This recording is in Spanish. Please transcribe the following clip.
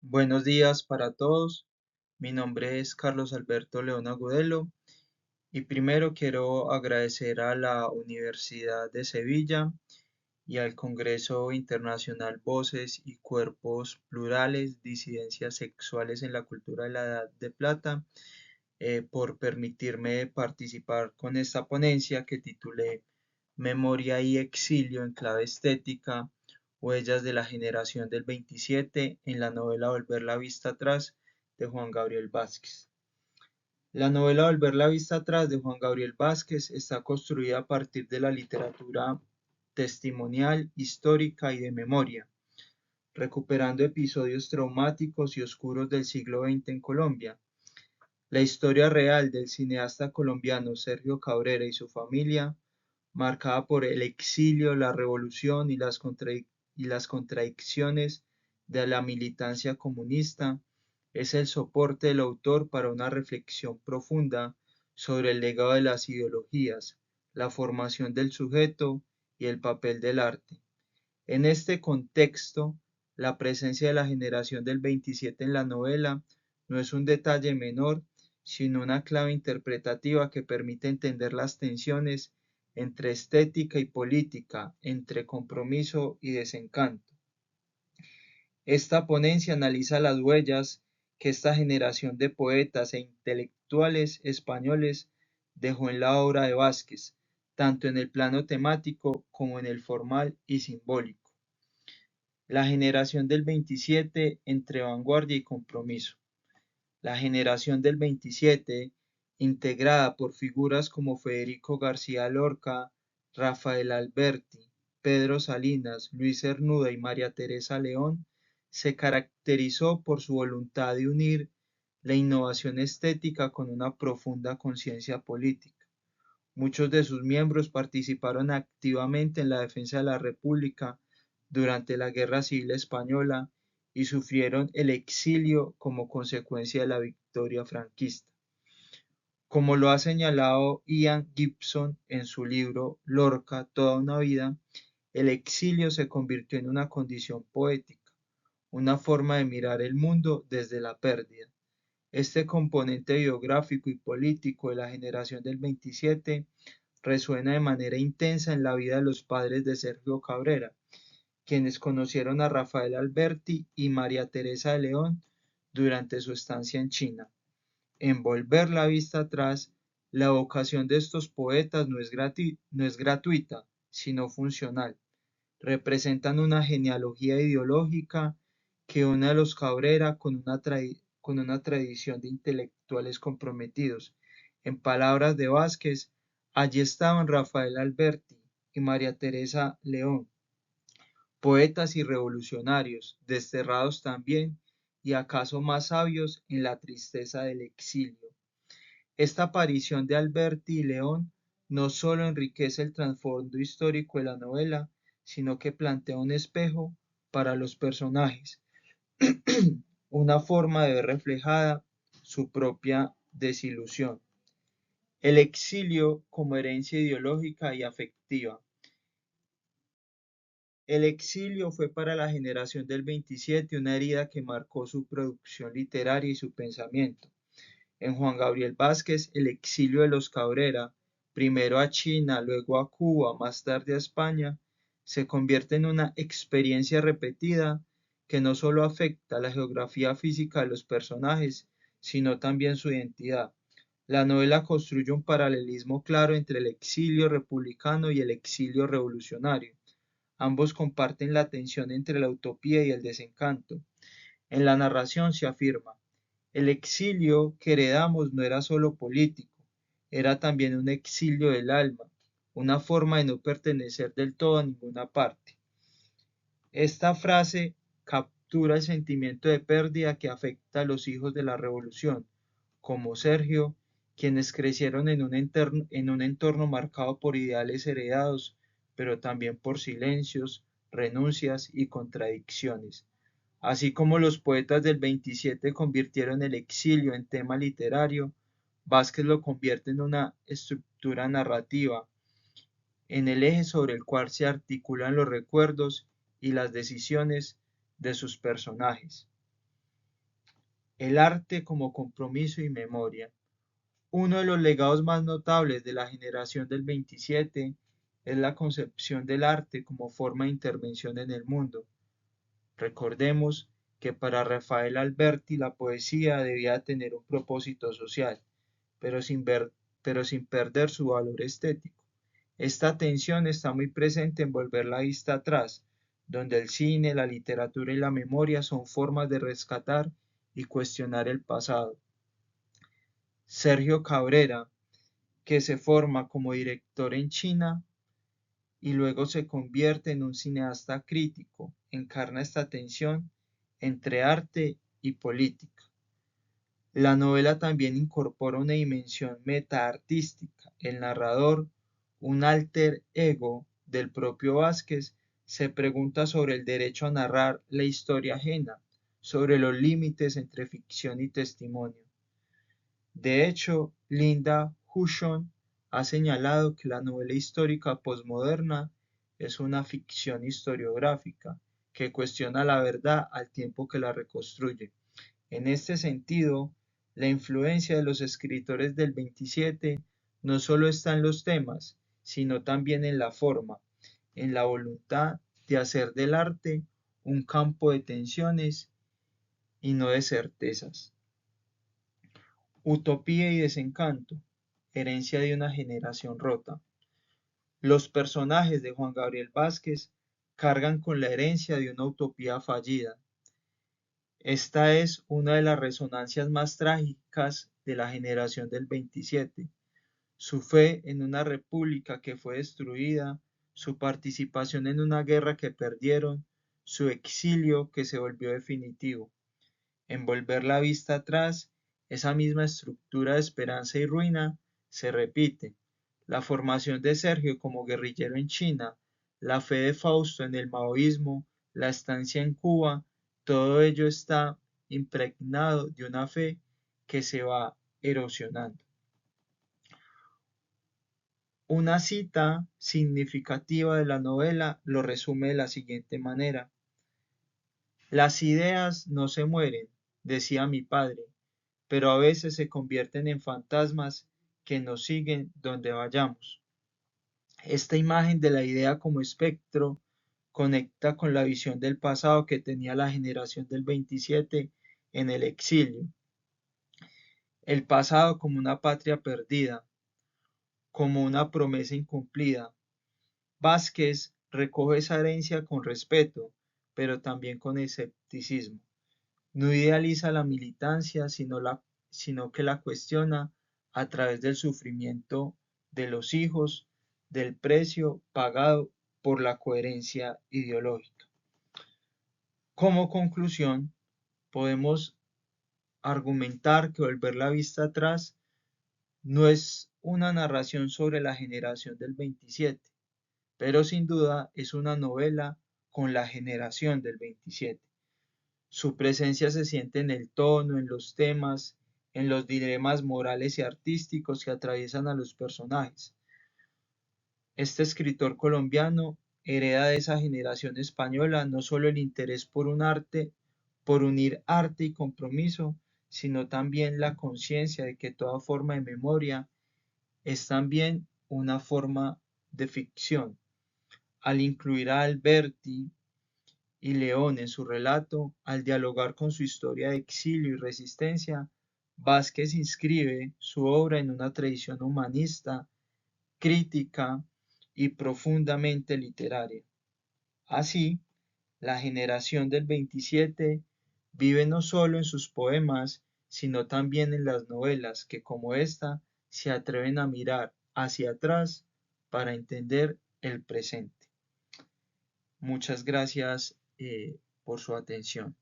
Buenos días para todos. Mi nombre es Carlos Alberto León Agudelo y primero quiero agradecer a la Universidad de Sevilla y al Congreso Internacional Voces y Cuerpos Plurales, Disidencias Sexuales en la Cultura de la Edad de Plata, por permitirme participar con esta ponencia que titulé Memoria y exilio en clave estética, huellas de la generación del 27 en la novela Volver la vista atrás de Juan Gabriel Vázquez. La novela Volver la vista atrás de Juan Gabriel Vázquez está construida a partir de la literatura testimonial, histórica y de memoria, recuperando episodios traumáticos y oscuros del siglo XX en Colombia. La historia real del cineasta colombiano Sergio Cabrera y su familia, marcada por el exilio, la revolución y las contradicciones de la militancia comunista, es el soporte del autor para una reflexión profunda sobre el legado de las ideologías, la formación del sujeto y el papel del arte. En este contexto, la presencia de la generación del 27 en la novela no es un detalle menor, sino una clave interpretativa que permite entender las tensiones entre estética y política, entre compromiso y desencanto. Esta ponencia analiza las huellas que esta generación de poetas e intelectuales españoles dejó en la obra de Vázquez, tanto en el plano temático como en el formal y simbólico. La generación del 27 entre vanguardia y compromiso. La generación del 27, integrada por figuras como Federico García Lorca, Rafael Alberti, Pedro Salinas, Luis Cernuda y María Teresa León, se caracterizó por su voluntad de unir la innovación estética con una profunda conciencia política. Muchos de sus miembros participaron activamente en la defensa de la República durante la Guerra Civil Española y sufrieron el exilio como consecuencia de la victoria franquista. Como lo ha señalado Ian Gibson en su libro Lorca, toda una vida, el exilio se convirtió en una condición poética, una forma de mirar el mundo desde la pérdida. Este componente biográfico y político de la generación del 27 resuena de manera intensa en la vida de los padres de Sergio Cabrera, quienes conocieron a Rafael Alberti y María Teresa de León durante su estancia en China. En Volver la vista atrás, la vocación de estos poetas no es gratuita, sino funcional. Representan una genealogía ideológica que une a los Cabrera con una tradición de intelectuales comprometidos. En palabras de Vázquez, allí estaban Rafael Alberti y María Teresa León, poetas y revolucionarios, desterrados también y acaso más sabios en la tristeza del exilio. Esta aparición de Alberti y León no solo enriquece el trasfondo histórico de la novela, sino que plantea un espejo para los personajes, una forma de ver reflejada su propia desilusión. El exilio como herencia ideológica y afectiva. El exilio fue para la generación del 27 una herida que marcó su producción literaria y su pensamiento. En Juan Gabriel Vázquez, el exilio de los Cabrera, primero a China, luego a Cuba, más tarde a España, se convierte en una experiencia repetida que no solo afecta la geografía física de los personajes, sino también su identidad. La novela construye un paralelismo claro entre el exilio republicano y el exilio revolucionario. Ambos comparten la tensión entre la utopía y el desencanto. En la narración se afirma: el exilio que heredamos no era solo político, era también un exilio del alma, una forma de no pertenecer del todo a ninguna parte. Esta frase captura el sentimiento de pérdida que afecta a los hijos de la revolución, como Sergio, quienes crecieron en un entorno marcado por ideales heredados, pero también por silencios, renuncias y contradicciones. Así como los poetas del 27 convirtieron el exilio en tema literario, Vázquez lo convierte en una estructura narrativa, en el eje sobre el cual se articulan los recuerdos y las decisiones de sus personajes. El arte como compromiso y memoria. Uno de los legados más notables de la generación del 27 es la concepción del arte como forma de intervención en el mundo. Recordemos que para Rafael Alberti la poesía debía tener un propósito social, pero sin perder su valor estético. Esta tensión está muy presente en Volver la vista atrás, donde el cine, la literatura y la memoria son formas de rescatar y cuestionar el pasado. Sergio Cabrera, que se forma como director en China y luego se convierte en un cineasta crítico, encarna esta tensión entre arte y política. La novela también incorpora una dimensión metaartística. El narrador, un alter ego del propio Vázquez, se pregunta sobre el derecho a narrar la historia ajena, sobre los límites entre ficción y testimonio. De hecho, Linda Husson ha señalado que la novela histórica posmoderna es una ficción historiográfica que cuestiona la verdad al tiempo que la reconstruye. En este sentido, la influencia de los escritores del 27 no solo está en los temas, sino también en la forma, en la voluntad de hacer del arte un campo de tensiones y no de certezas. Utopía y desencanto, herencia de una generación rota. Los personajes de Juan Gabriel Vázquez cargan con la herencia de una utopía fallida. Esta es una de las resonancias más trágicas de la generación del 27. Su fe en una república que fue destruida, su participación en una guerra que perdieron, su exilio que se volvió definitivo. En Volver la vista atrás, esa misma estructura de esperanza y ruina se repite. La formación de Sergio como guerrillero en China, la fe de Fausto en el maoísmo, la estancia en Cuba, todo ello está impregnado de una fe que se va erosionando. Una cita significativa de la novela lo resume de la siguiente manera: las ideas no se mueren, decía mi padre, pero a veces se convierten en fantasmas que nos siguen donde vayamos. Esta imagen de la idea como espectro conecta con la visión del pasado que tenía la generación del 27 en el exilio. El pasado como una patria perdida, como una promesa incumplida. Vázquez recoge esa herencia con respeto, pero también con escepticismo. No idealiza la militancia, sino que la cuestiona a través del sufrimiento de los hijos, del precio pagado por la coherencia ideológica. Como conclusión, podemos argumentar que Volver la vista atrás no es una narración sobre la generación del 27, pero sin duda es una novela con la generación del 27. Su presencia se siente en el tono, en los temas, en los dilemas morales y artísticos que atraviesan a los personajes. Este escritor colombiano hereda de esa generación española no solo el interés por unir arte y compromiso, sino también la conciencia de que toda forma de memoria es también una forma de ficción. Al incluir a Alberti y León en su relato, al dialogar con su historia de exilio y resistencia, Vázquez inscribe su obra en una tradición humanista, crítica y profundamente literaria. Así, la generación del 27 vive no solo en sus poemas, sino también en las novelas que, como esta, se atreven a mirar hacia atrás para entender el presente. Muchas gracias por su atención.